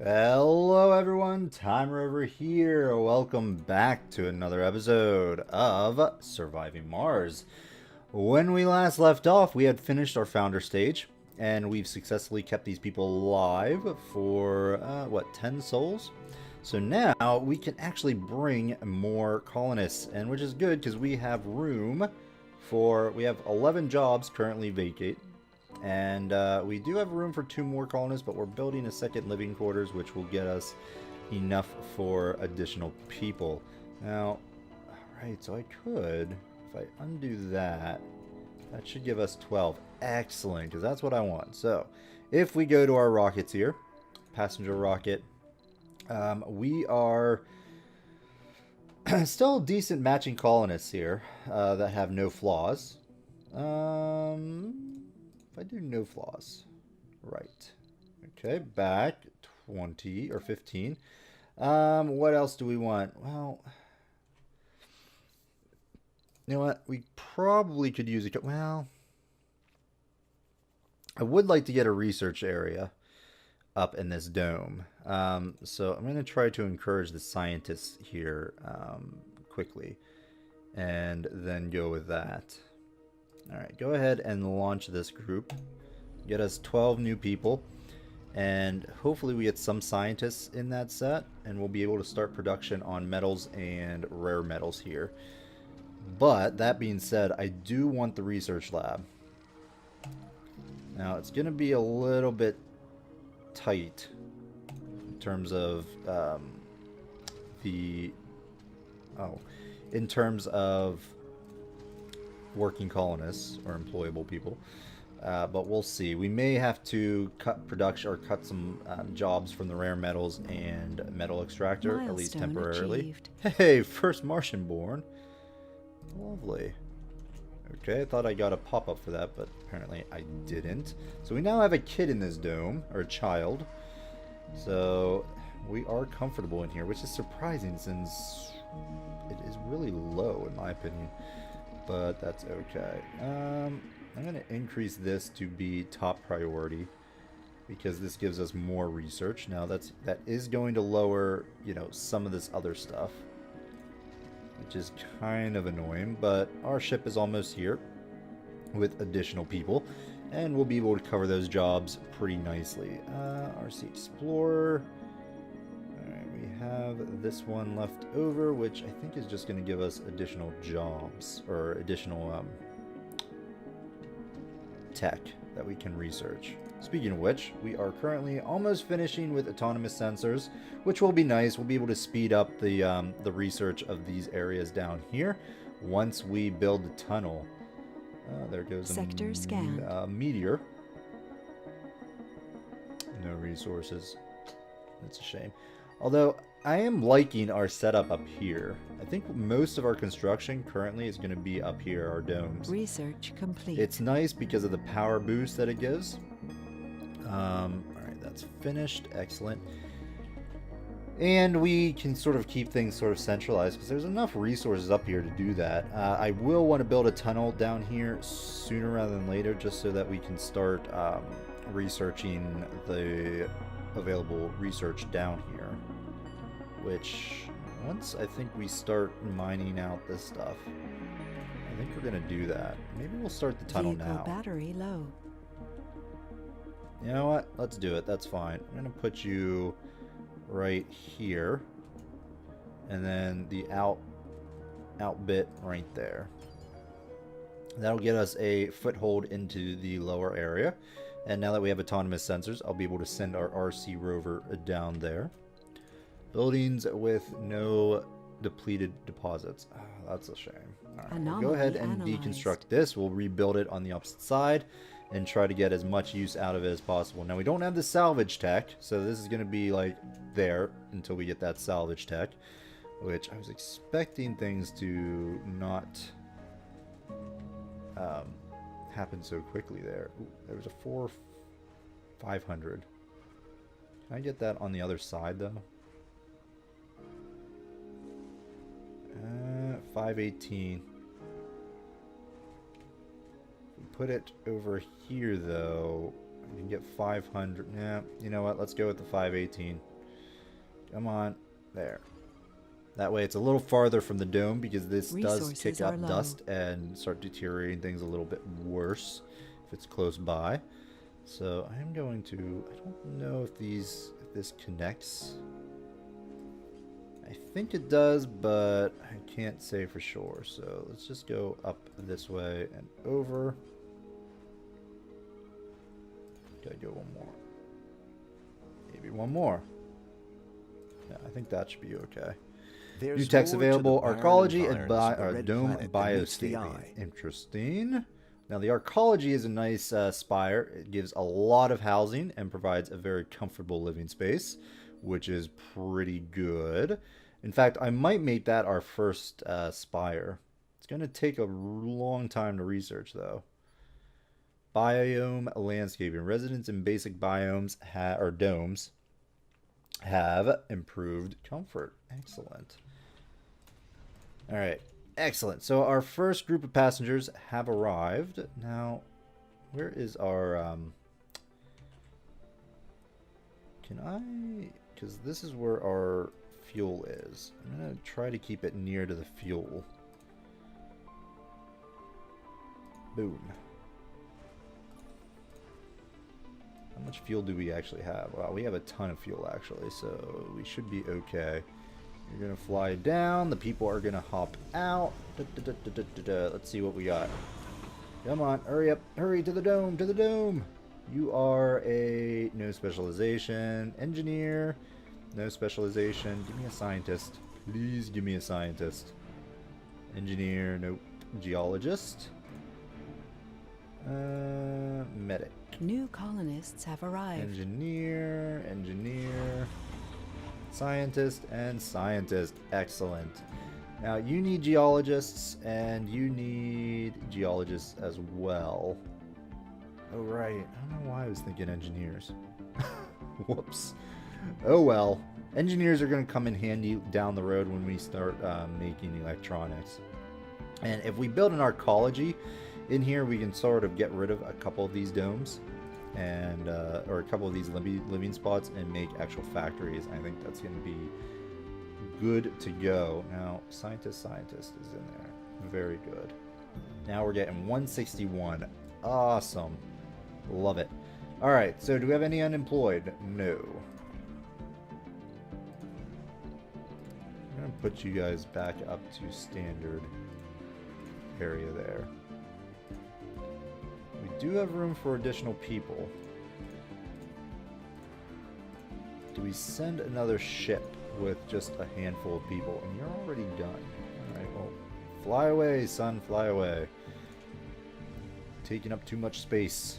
Hello everyone, Tymerover here. Welcome back to another episode of Surviving Mars. When we last left off, we had finished our founder stage, and we've successfully kept these people alive for, 10 souls? So now we can actually bring more colonists, and which is good because we have room we have 11 jobs currently vacate. And we do have room for 2 more colonists, but we're building a second living quarters, which will get us enough for additional people. Now, alright, so I could, if I undo that, that should give us 12. Excellent, because that's what I want. So, if we go to our rockets here, passenger rocket, we are still decent matching colonists here that have no flaws. I do no flaws. Right. Okay, back 20 or 15. What else do we want? Well, you know what? We probably could use a... Well, I would like to get a research area up in this dome. So I'm going to try to encourage the scientists here quickly. And then go with that. Alright, go ahead and launch this group. Get us 12 new people. And hopefully we get some scientists in that set. And we'll be able to start production on metals and rare metals here. But, that being said, I do want the research lab. Now, it's going to be a little bit tight in terms of in terms of working colonists or employable people, but we'll see. We may have to cut production or cut some jobs from the rare metals and metal extractor, Milestone at least temporarily. achieved. Hey, first Martian born. Lovely. Okay, I thought I got a pop-up for that, but apparently I didn't. So we now have a kid in this dome, or a child. So we are comfortable in here, which is surprising since it is really low in my opinion. But that's okay. I'm going to increase this to be top priority because this gives us more research. Now that is going to lower, some of this other stuff, which is kind of annoying, but our ship is almost here with additional people, and we'll be able to cover those jobs pretty nicely. RC Explorer. We have this one left over, which I think is just going to give us additional jobs, or additional tech that we can research. Speaking of which, we are currently almost finishing with autonomous sensors, which will be nice. We'll be able to speed up the research of these areas down here once we build the tunnel. There goes Sector scanned. Meteor. No resources. That's a shame. Although, I am liking our setup up here. I think most of our construction currently is going to be up here, our domes. Research complete. It's nice because of the power boost that it gives. Alright, that's finished. Excellent. And we can sort of keep things sort of centralized because there's enough resources up here to do that. I will want to build a tunnel down here sooner rather than later just so that we can start researching the available research down here. Which, once I think we start mining out this stuff, I think we're going to do that. Maybe we'll start the tunnel Vehicle now. battery low. You know what? Let's do it. That's fine. I'm going to put you right here. And then the out bit right there. That'll get us a foothold into the lower area. And now that we have autonomous sensors, I'll be able to send our RC rover down there. Buildings with no depleted deposits. Oh, that's a shame. Alright, we'll go ahead and deconstruct this. We'll rebuild it on the opposite side and try to get as much use out of it as possible. Now, we don't have the salvage tech, so this is going to be like there until we get that salvage tech, which I was expecting things to not happen so quickly there. Ooh, there was a 500. Can I get that on the other side, though? 518. We put it over here, though. We can get 500. Yeah, you know what? Let's go with the 518. Come on. There. That way it's a little farther from the dome because this does kick up dust and start deteriorating things a little bit worse if it's close by. So I am going to, I don't know if this connects. I think it does, but I can't say for sure. So let's just go up this way and over. Gotta go one more. Maybe one more. Yeah, I think that should be okay. New text available. Archaeology and dome bioscaping. Interesting. Now the archaeology is a nice spire. It gives a lot of housing and provides a very comfortable living space, which is pretty good. In fact, I might make that our first spire. It's going to take a long time to research though. Biome landscaping. Residents in basic biomes or domes have improved comfort. Excellent. All right. Excellent. So our first group of passengers have arrived. Now, where is our... Can I... Because this is where our fuel is. I'm going to try to keep it near to the fuel. Boom. How much fuel do we actually have? Wow, we have a ton of fuel actually, so we should be okay. You're gonna fly down. The people are gonna hop out. Let's see what we got. Come on, hurry up. Hurry to the dome, to the dome. You are a no specialization engineer. No specialization. Give me a scientist. Please give me a scientist. Engineer, nope. Geologist. Medic. New colonists have arrived. Engineer, engineer. Scientist and scientist. Excellent. Now you need geologists and you need geologists as well. Oh right. I don't know why I was thinking engineers. Whoops. Oh well. Engineers are going to come in handy down the road when we start making electronics. And if we build an archaeology in here, we can sort of get rid of a couple of these domes and or a couple of these living spots and make actual factories. I think that's going to be good to go. Now, scientist is in there. Very good. Now we're getting 161. Awesome. Love it. All right, so do we have any unemployed? No. I'm going to put you guys back up to standard area there. We do have room for additional people. Do we send another ship with just a handful of people? And you're already done. Alright, well, fly away, son, fly away. Taking up too much space.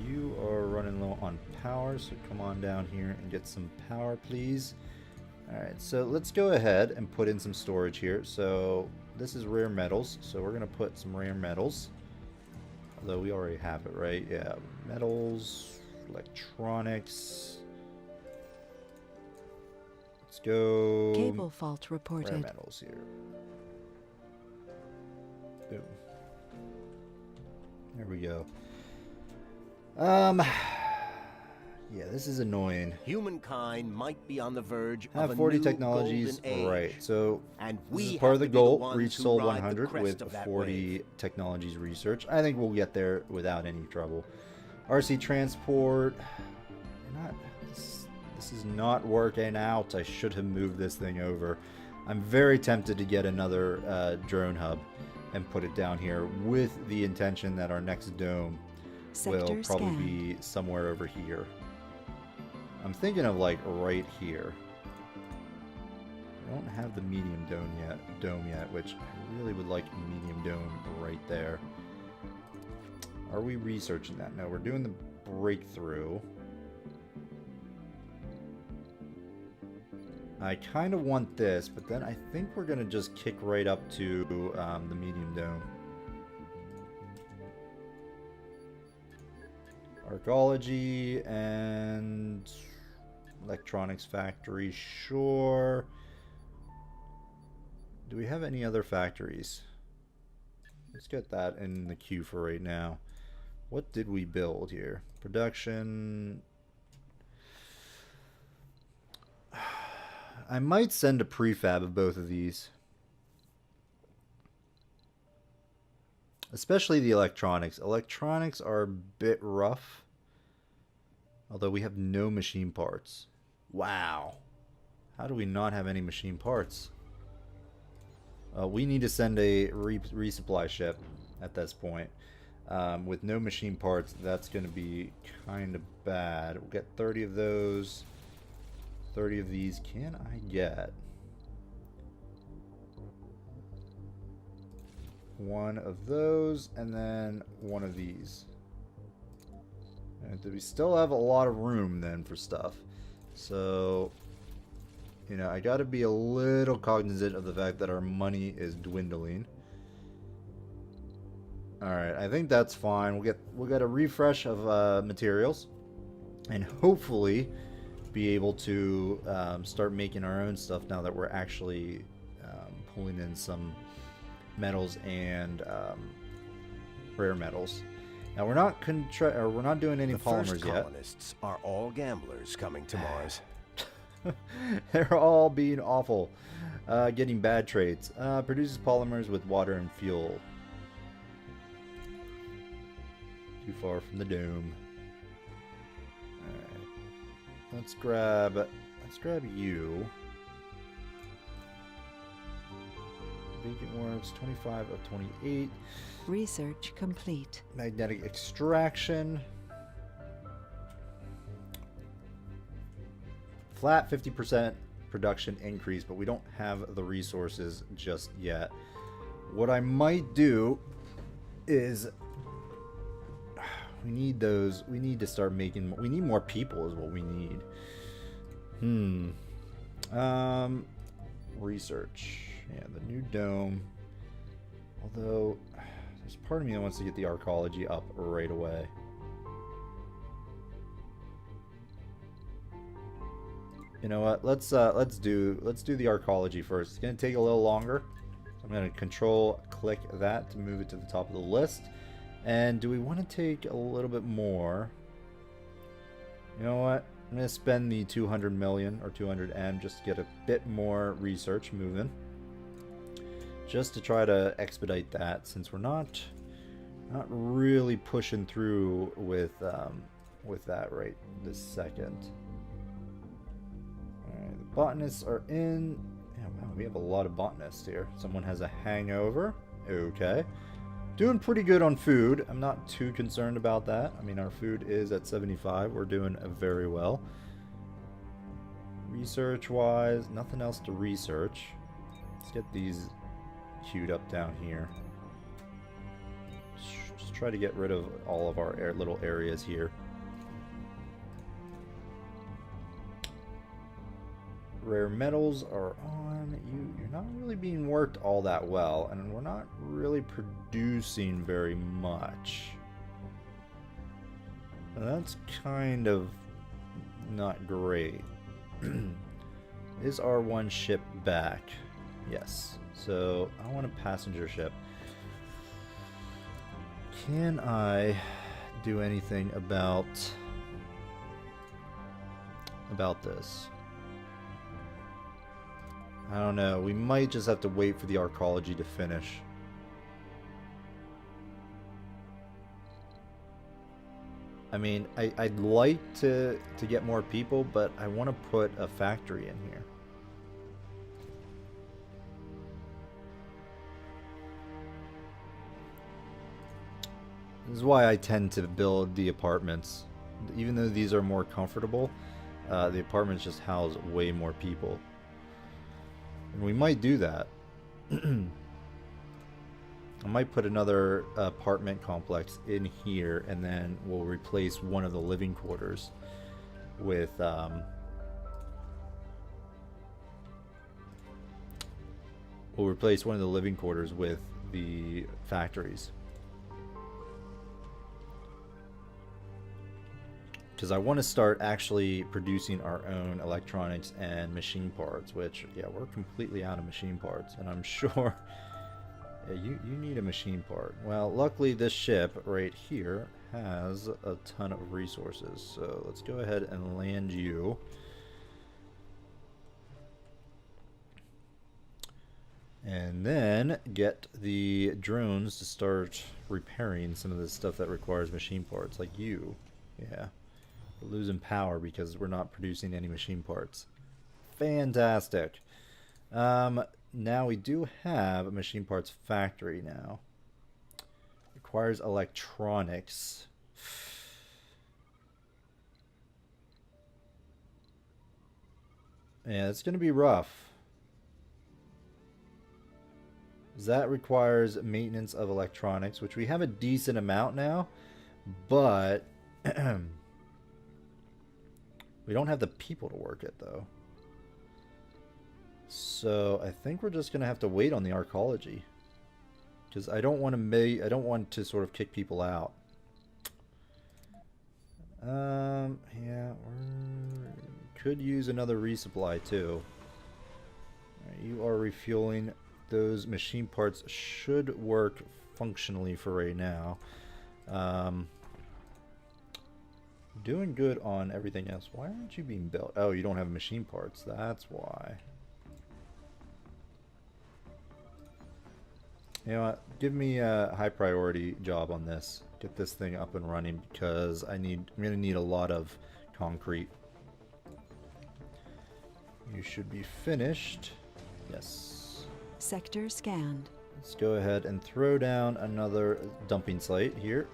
You are running low on power, so come on down here and get some power, please. Alright, so let's go ahead and put in some storage here. So this is rare metals, so we're going to put some rare metals. Although we already have it, right? Yeah, metals, electronics. Let's go. Cable fault reported. Rare metals here. Boom. There we go. Yeah, this is annoying. Humankind might be on the verge have of 40 a new technologies, golden age, right? So and this we is part of the goal. Reach Soul Soul 100 with 40 technologies research. I think we'll get there without any trouble. RC transport. This is not working out. I should have moved this thing over. I'm very tempted to get another drone hub and put it down here with the intention that our next dome will probably be somewhere over here. I'm thinking of like right here. I don't have the medium dome yet, which I really would like a medium dome right there. Are we researching that? No, we're doing the breakthrough. I kind of want this, but then I think we're going to just kick right up to the medium dome. Archaeology and electronics factory, sure. Do we have any other factories? Let's get that in the queue for right now. What did we build here? Production. I might send a prefab of both of these. Especially the electronics. Electronics are a bit rough. Although we have no machine parts. Wow. How do we not have any machine parts? We need to send a resupply ship at this point. With no machine parts, that's going to be kind of bad. We'll get 30 of those. 30 of these. Can I get one of those and then one of these? And we still have a lot of room then for stuff. So, you know, I got to be a little cognizant of the fact that our money is dwindling. Alright, I think that's fine. We'll get a refresh of materials, and hopefully be able to start making our own stuff now that we're actually pulling in some metals and rare metals. Now we're not doing any polymers yet. The colonists are all gamblers coming to Mars. They're all being awful, getting bad traits. Produces polymers with water and fuel. Too far from the dome. Alright. Let's grab you. Vacant works, 25 of 28. Research complete. Magnetic extraction. Flat 50% production increase, but we don't have the resources just yet. What I might do is we need those. We need to start making. We need more people is what we need. Research. Yeah, the new dome. Although there's part of me that wants to get the archaeology up right away. You know what? Let's do the archaeology first. It's gonna take a little longer. So I'm gonna click that to move it to the top of the list. And do we want to take a little bit more? You know what? I'm gonna spend the 200 million or 200M just to get a bit more research moving. Just to try to expedite that, since we're not really pushing through with that right this second. Alright, the botanists are in. Yeah, wow, we have a lot of botanists here. Someone has a hangover. Okay. Doing pretty good on food. I'm not too concerned about that. I mean, our food is at 75. We're doing very well. Research-wise, nothing else to research. Let's get these queued up down here. Just try to get rid of all of our little areas here. Rare metals are on. You're not really being worked all that well, and we're not really producing very much. That's kind of not great. Is our one ship back? Yes. So I want a passenger ship. Can I do anything about this? I don't know. We might just have to wait for the archaeology to finish. I mean, I'd like to get more people, but I want to put a factory in here. This is why I tend to build the apartments. Even though these are more comfortable, the apartments just house way more people. And we might do that. I might put another apartment complex in here, and then we'll replace one of the living quarters with the factories. Because I want to start actually producing our own electronics and machine parts, which, yeah, we're completely out of machine parts, and I'm sure yeah, you need a machine part. Well, luckily this ship right here has a ton of resources. So let's go ahead and land you. And then get the drones to start repairing some of the stuff that requires machine parts, like you. Yeah. We're losing power because we're not producing any machine parts. Fantastic. Now we do have a machine parts factory now. Requires electronics. Yeah, it's going to be rough. That requires maintenance of electronics, which we have a decent amount now, but we don't have the people to work it though. So I think we're just gonna have to wait on the archaeology, because I don't want to sort of kick people out. Yeah, we could use another resupply too. Right, you are refueling. Those machine parts should work functionally for right now. Doing good on everything else. Why aren't you being built? Oh, you don't have machine parts. That's why. You know what? Give me a high priority job on this. Get this thing up and running, because I'm gonna need a lot of concrete. You should be finished. Yes. Sector scanned. Let's go ahead and throw down another dumping site here.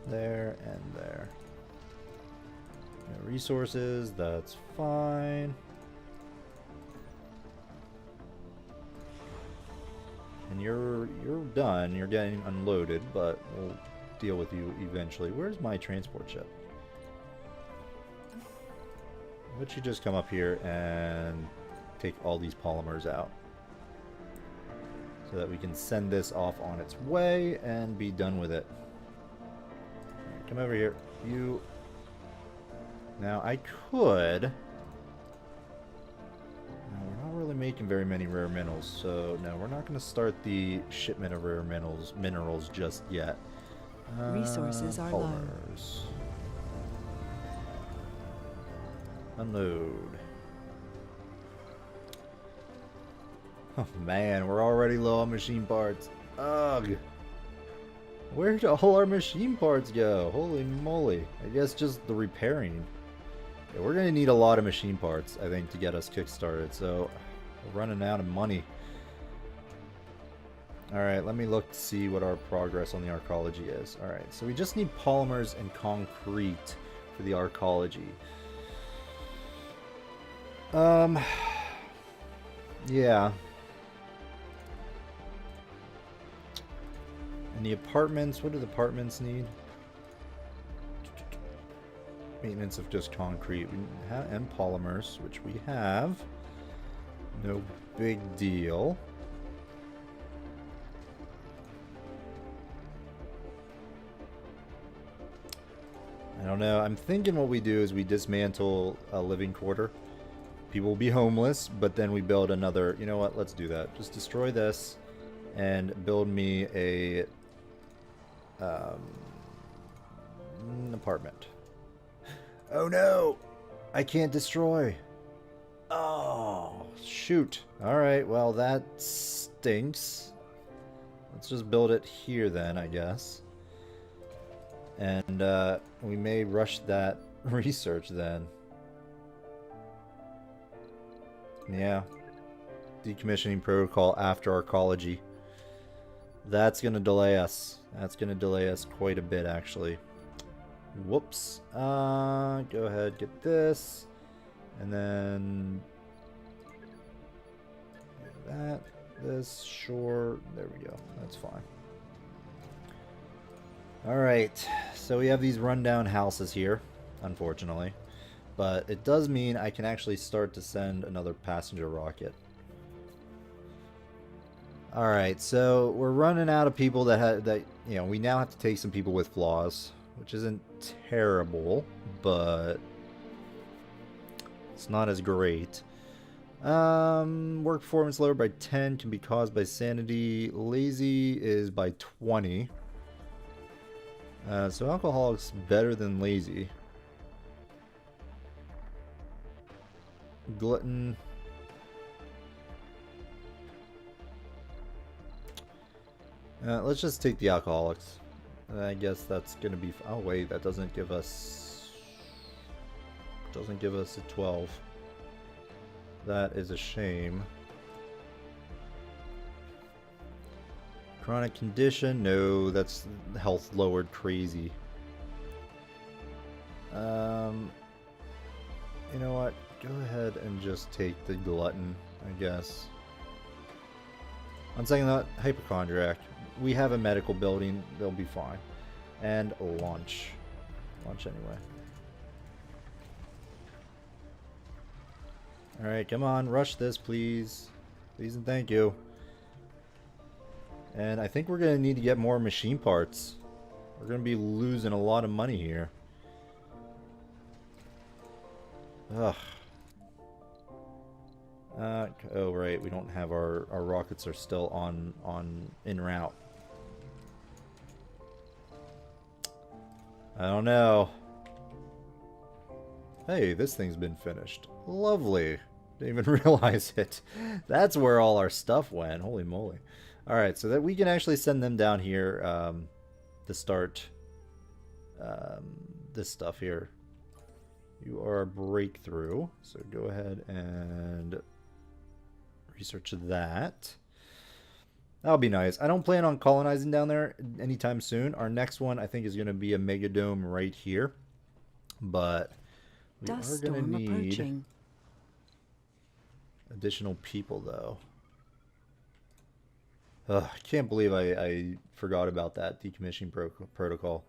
There and there. No resources, that's fine. And you're done. You're getting unloaded, but we'll deal with you eventually. Where's my transport ship? Why don't you just come up here and take all these polymers out, so that we can send this off on its way and be done with it. Right, come over here. You. Now I could. No, we're not really making very many rare minerals, so no, we're not going to start the shipment of rare minerals just yet. Resources are low. Polymers. Unload. Oh man, we're already low on machine parts. Ugh. Where did all our machine parts go? Holy moly. I guess just the repairing. Yeah, we're going to need a lot of machine parts, I think, to get us kickstarted. So, we're running out of money. Alright, let me look to see what our progress on the archaeology is. Alright, so we just need polymers and concrete for the archaeology. Yeah. And the apartments, what do the apartments need? Maintenance of just concrete and polymers, which we have. No big deal. I don't know. I'm thinking what we do is we dismantle a living quarter. People will be homeless, but then we build another. You know what? Let's do that. Just destroy this and build me a an apartment. Oh no! I can't destroy. Oh, shoot. Alright, well that stinks. Let's just build it here then, I guess. And we may rush that research then. Yeah. Decommissioning protocol after archaeology. That's going to delay us. That's going to delay us quite a bit, actually. Whoops. Go ahead, get this. And then... that. This. Sure. There we go. That's fine. Alright. So we have these rundown houses here, unfortunately. But it does mean I can actually start to send another passenger rocket. Alright, so we're running out of people we now have to take some people with flaws, which isn't terrible, but it's not as great. Work performance lower by 10 can be caused by sanity. Lazy is by 20. So alcoholic's better than lazy. Glutton. Let's just take the alcoholics. I guess that's gonna be. Oh wait, that doesn't give us. Doesn't give us a 12. That is a shame. Chronic condition? No, that's health lowered crazy. You know what? Go ahead and just take the glutton, I guess. On second thought, hypochondriac. We have a medical building, they'll be fine. And launch. Launch anyway. Alright, come on, rush this, please. Please and thank you. And I think we're going to need to get more machine parts. We're going to be losing a lot of money here. Ugh. Oh right, we don't have our rockets are still en route. I don't know. Hey, this thing's been finished. Lovely. Didn't even realize it. That's where all our stuff went. Holy moly. Alright, so that we can actually send them down here to start this stuff here. You are a breakthrough, so go ahead and research that. That'll be nice. I don't plan on colonizing down there anytime soon. Our next one, I think, is going to be a mega dome right here. But we are going to need approaching. Additional people, though. Ugh, I can't believe I forgot about that decommissioning protocol.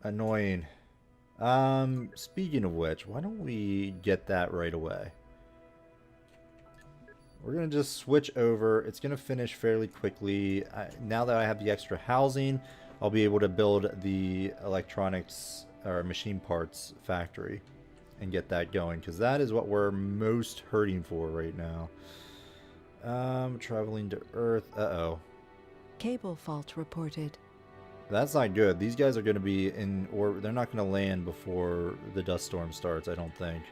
Annoying. Speaking of which, why don't we get that right away? We're going to just switch over. It's going to finish fairly quickly. Now that I have the extra housing, I'll be able to build the electronics or machine parts factory and get that going, because that is what we're most hurting for right now. Traveling to Earth. Uh-oh. Cable fault reported. That's not good. These guys are going to be in, or they're not going to land before the dust storm starts, I don't think.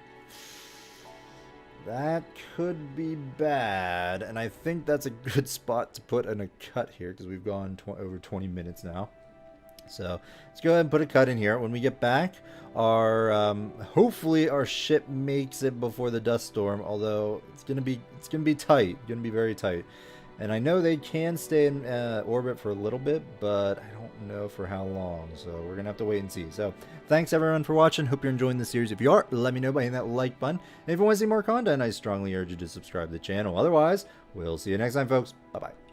That could be bad, and I think that's a good spot to put in a cut here, because we've gone over 20 minutes now. So let's go ahead and put a cut in here. When we get back, our hopefully our ship makes it before the dust storm, although it's gonna be tight, gonna be very tight. And I know they can stay in orbit for a little bit, but I don't know for how long. So we're going to have to wait and see. So thanks everyone for watching. Hope you're enjoying the series. If you are, let me know by hitting that like button. And if you want to see more content, I strongly urge you to subscribe to the channel. Otherwise, we'll see you next time, folks. Bye-bye.